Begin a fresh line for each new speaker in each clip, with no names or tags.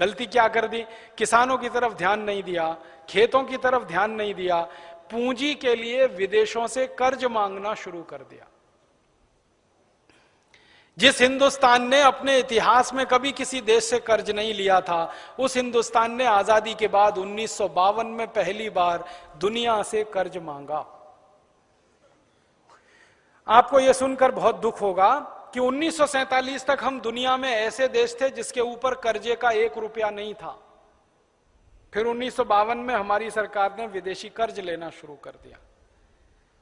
गलती क्या कर दी? किसानों की तरफ ध्यान नहीं दिया, खेतों की तरफ ध्यान नहीं दिया, पूंजी के लिए विदेशों से कर्ज मांगना शुरू कर दिया। जिस हिंदुस्तान ने अपने इतिहास में कभी किसी देश से कर्ज नहीं लिया था, उस हिंदुस्तान ने आजादी के बाद 1952 में पहली बार दुनिया से कर्ज मांगा। आपको यह सुनकर बहुत दुख होगा कि 1947 तक हम दुनिया में ऐसे देश थे जिसके ऊपर कर्जे का 1 रुपया नहीं था। फिर 1952 में हमारी सरकार ने विदेशी कर्ज लेना शुरू कर दिया।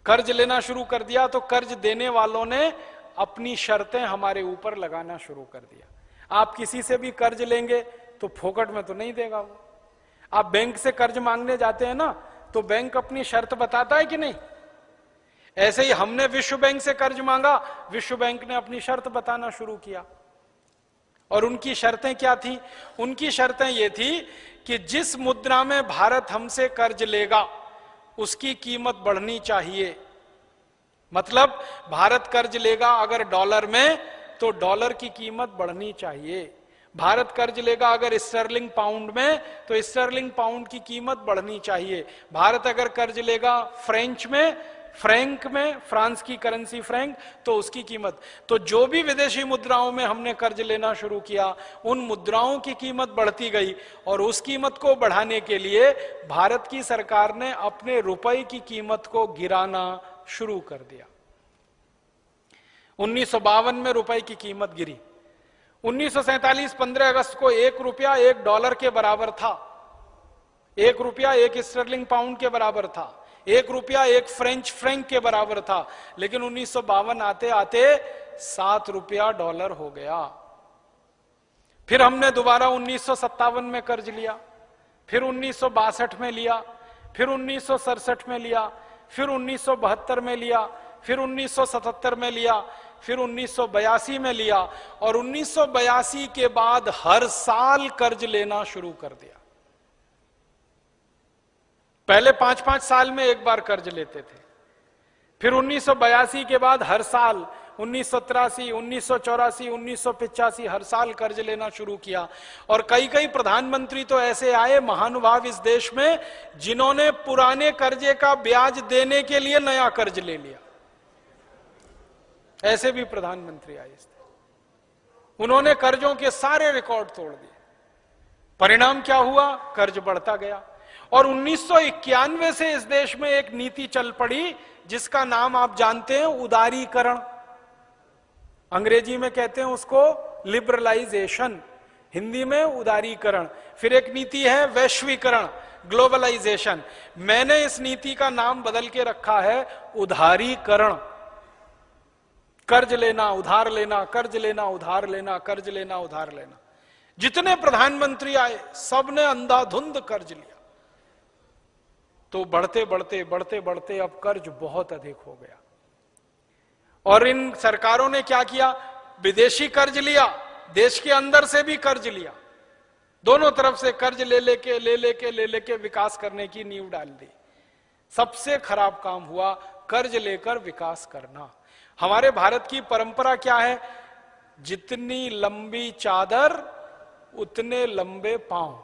कर्ज लेना शुरू कर दिया तो कर्ज देने वालों ने अपनी शर्तें हमारे ऊपर लगाना शुरू कर दिया। आप किसी से भी कर्ज लेंगे तो फोकट में तो नहीं देगा वो। आप बैंक से कर्ज मांगने जाते हैं ना, तो बैंक अपनी शर्त बताता है कि नहीं? ऐसे ही हमने विश्व बैंक से कर्ज मांगा, विश्व बैंक ने अपनी शर्त बताना शुरू किया। और उनकी शर्तें क्या थी? उनकी शर्तें ये थी कि जिस मुद्रा में भारत हमसे कर्ज लेगा उसकी कीमत बढ़नी चाहिए। मतलब भारत कर्ज लेगा अगर डॉलर में, तो डॉलर की कीमत बढ़नी चाहिए। भारत कर्ज लेगा अगर स्टर्लिंग पाउंड में, तो स्टर्लिंग पाउंड की कीमत बढ़नी चाहिए। भारत अगर कर्ज लेगा फ्रेंच में, फ्रैंक में, फ्रांस की करेंसी फ्रैंक, तो उसकी कीमत। तो जो भी विदेशी मुद्राओं में हमने कर्ज लेना शुरू किया, उन मुद्राओं की कीमत बढ़ती गई। और उस कीमत को बढ़ाने के लिए भारत की सरकार ने अपने रुपए की कीमत को गिराना शुरू कर दिया। 1952 में रुपए की कीमत गिरी। 1947 15 अगस्त को 1 रुपया 1 डॉलर के बराबर था। 1 रुपया 1 स्टर्लिंग पाउंड के बराबर था। 1 रुपया 1 फ्रेंच फ्रैंक के बराबर था। लेकिन 1952 आते आते 7 रुपया डॉलर हो गया। फिर हमने दोबारा 1957 में कर्ज लिया, फिर 1962 में लिया, फिर 1967 में लिया, फिर 1972 में लिया, फिर 1977 में लिया, फिर 1982 में लिया। और 1982 के बाद हर साल कर्ज लेना शुरू कर दिया। पहले 5-5 साल में एक बार कर्ज लेते थे। फिर 1982 के बाद हर साल 1983, 1984, 1985 हर साल कर्ज लेना शुरू किया। और कई कई प्रधानमंत्री तो ऐसे आए महानुभाव इस देश में, जिन्होंने पुराने कर्जे का ब्याज देने के लिए नया कर्ज ले लिया। ऐसे भी प्रधानमंत्री आए इस देश। उन्होंने कर्जों के सारे रिकॉर्ड तोड़ दिए। परिणाम क्या हुआ? कर्ज बढ़ता गया। और 1991 से इस देश में एक नीति चल पड़ी जिसका नाम आप जानते हैं, उदारीकरण। अंग्रेजी में कहते हैं उसको लिबरलाइजेशन, हिंदी में उदारीकरण। फिर एक नीति है वैश्वीकरण, ग्लोबलाइजेशन। मैंने इस नीति का नाम बदल के रखा है उदारीकरण। कर्ज लेना, उधार लेना, कर्ज लेना, उधार लेना, कर्ज लेना, उधार लेना। जितने प्रधानमंत्री आए सबने अंधाधुंध कर्ज लिया। तो बढ़ते बढ़ते बढ़ते बढ़ते अब कर्ज बहुत अधिक हो गया। और इन सरकारों ने क्या किया? विदेशी कर्ज लिया, देश के अंदर से भी कर्ज लिया। दोनों तरफ से कर्ज ले लेके विकास करने की नींव डाल दी। सबसे खराब काम हुआ कर्ज लेकर विकास करना। हमारे भारत की परंपरा क्या है? जितनी लंबी चादर उतने लंबे पांव।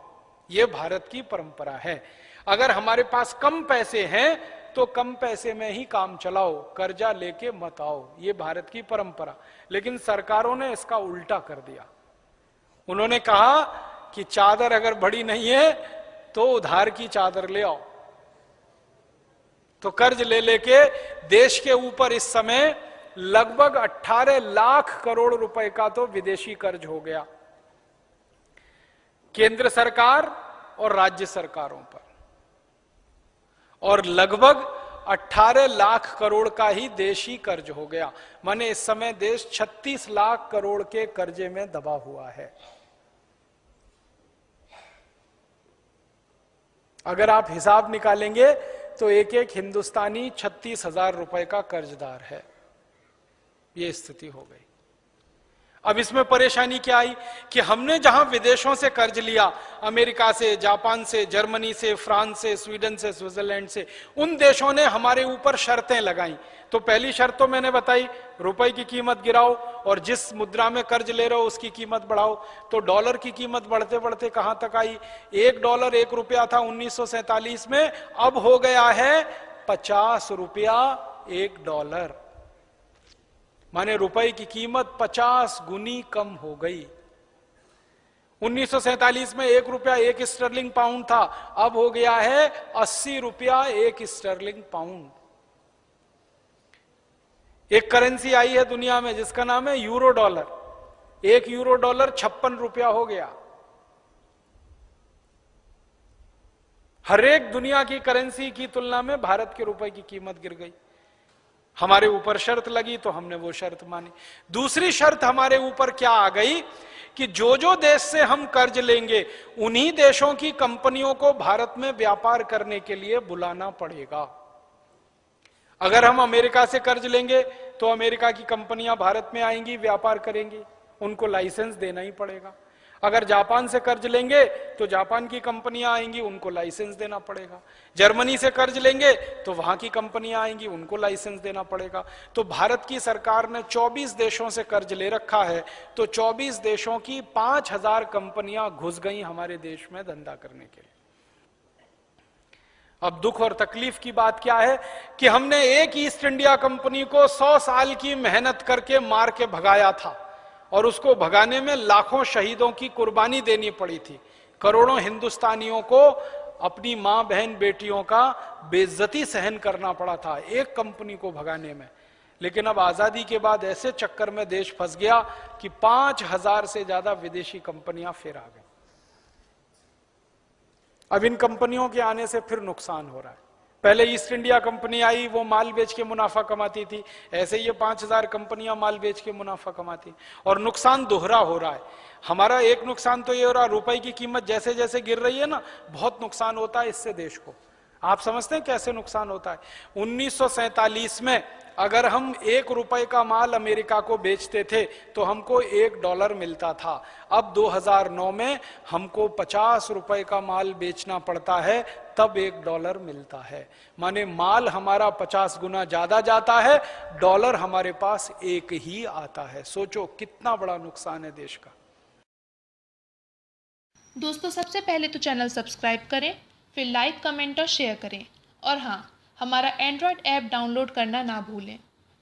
यह भारत की परंपरा है। अगर हमारे पास कम पैसे हैं तो कम पैसे में ही काम चलाओ, कर्जा लेके मत आओ। ये भारत की परंपरा। लेकिन सरकारों ने इसका उल्टा कर दिया। उन्होंने कहा कि चादर अगर बड़ी नहीं है तो उधार की चादर ले आओ। तो कर्ज ले लेके देश के ऊपर इस समय लगभग 18 लाख करोड़ रुपए का तो विदेशी कर्ज हो गया, केंद्र सरकार और राज्य सरकारों पर। और लगभग 18 लाख करोड़ का ही देशी कर्ज हो गया। माने इस समय देश 36 लाख करोड़ के कर्जे में दबा हुआ है। अगर आप हिसाब निकालेंगे तो एक एक हिंदुस्तानी 36,000 रुपए का कर्जदार है। यह स्थिति हो गई। अब इसमें परेशानी क्या आई कि हमने जहां विदेशों से कर्ज लिया, अमेरिका से, जापान से, जर्मनी से, फ्रांस से, स्वीडन से, स्विट्जरलैंड से, उन देशों ने हमारे ऊपर शर्तें लगाई। तो पहली शर्त तो मैंने बताई, रुपए की कीमत गिराओ और जिस मुद्रा में कर्ज ले रहे हो उसकी कीमत बढ़ाओ। तो डॉलर की कीमत बढ़ते बढ़ते कहां तक आई? $1 ₹1 था 1947 में, अब हो गया है $50 $1। माने रुपए की कीमत 50 गुनी कम हो गई। 1947 में ₹1 1 स्टर्लिंग पाउंड था, अब हो गया है ₹80 1 स्टर्लिंग पाउंड। एक करेंसी आई है दुनिया में जिसका नाम है यूरो डॉलर। 1 यूरो डॉलर ₹56 हो गया। हर एक दुनिया की करेंसी की तुलना में भारत के रुपए की कीमत गिर गई। हमारे ऊपर शर्त लगी तो हमने वो शर्त मानी। दूसरी शर्त हमारे ऊपर क्या आ गई कि जो जो देश से हम कर्ज लेंगे उन्हीं देशों की कंपनियों को भारत में व्यापार करने के लिए बुलाना पड़ेगा। अगर हम अमेरिका से कर्ज लेंगे तो अमेरिका की कंपनियां भारत में आएंगी, व्यापार करेंगी, उनको लाइसेंस देना ही पड़ेगा। अगर जापान से कर्ज लेंगे तो जापान की कंपनियां आएंगी, उनको लाइसेंस देना पड़ेगा। जर्मनी से कर्ज लेंगे तो वहां की कंपनियां आएंगी, उनको लाइसेंस देना पड़ेगा। तो भारत की सरकार ने 24 देशों से कर्ज ले रखा है, तो 24 देशों की 5000 कंपनियां घुस गई हमारे देश में धंधा करने के लिए। अब दुख और तकलीफ की बात क्या है कि हमने एक ईस्ट इंडिया कंपनी को 100 साल की मेहनत करके मार के भगाया था, और उसको भगाने में लाखों शहीदों की कुर्बानी देनी पड़ी थी। करोड़ों हिंदुस्तानियों को अपनी मां बहन बेटियों का बेइज्जती सहन करना पड़ा था एक कंपनी को भगाने में। लेकिन अब आजादी के बाद ऐसे चक्कर में देश फंस गया कि 5000 से ज्यादा विदेशी कंपनियां फिर आ गई। अब इन कंपनियों के आने से फिर नुकसान हो रहा है। पहले ईस्ट इंडिया कंपनी आई, वो माल बेच के मुनाफा कमाती थी, ऐसे ये 5000 कंपनियां माल बेच के मुनाफा कमाती, और नुकसान दोहरा हो रहा है। हमारा एक नुकसान तो ये हो रहा, रुपए की कीमत जैसे जैसे गिर रही है ना, बहुत नुकसान होता है इससे देश को। आप समझते हैं कैसे नुकसान होता है? 1947 में अगर हम ₹1 का माल अमेरिका को बेचते थे तो हमको $1 मिलता था। अब 2009 में हमको ₹50 का माल बेचना पड़ता है, तब $1 मिलता है। माने माल हमारा 50 गुना ज्यादा जाता है, डॉलर हमारे पास एक ही आता है। सोचो कितना बड़ा नुकसान है देश का।
दोस्तों, सबसे पहले तो चैनल सब्सक्राइब करें, फिर लाइक, कमेंट और शेयर करें, और हाँ, हमारा एंड्रॉयड ऐप डाउनलोड करना ना भूलें।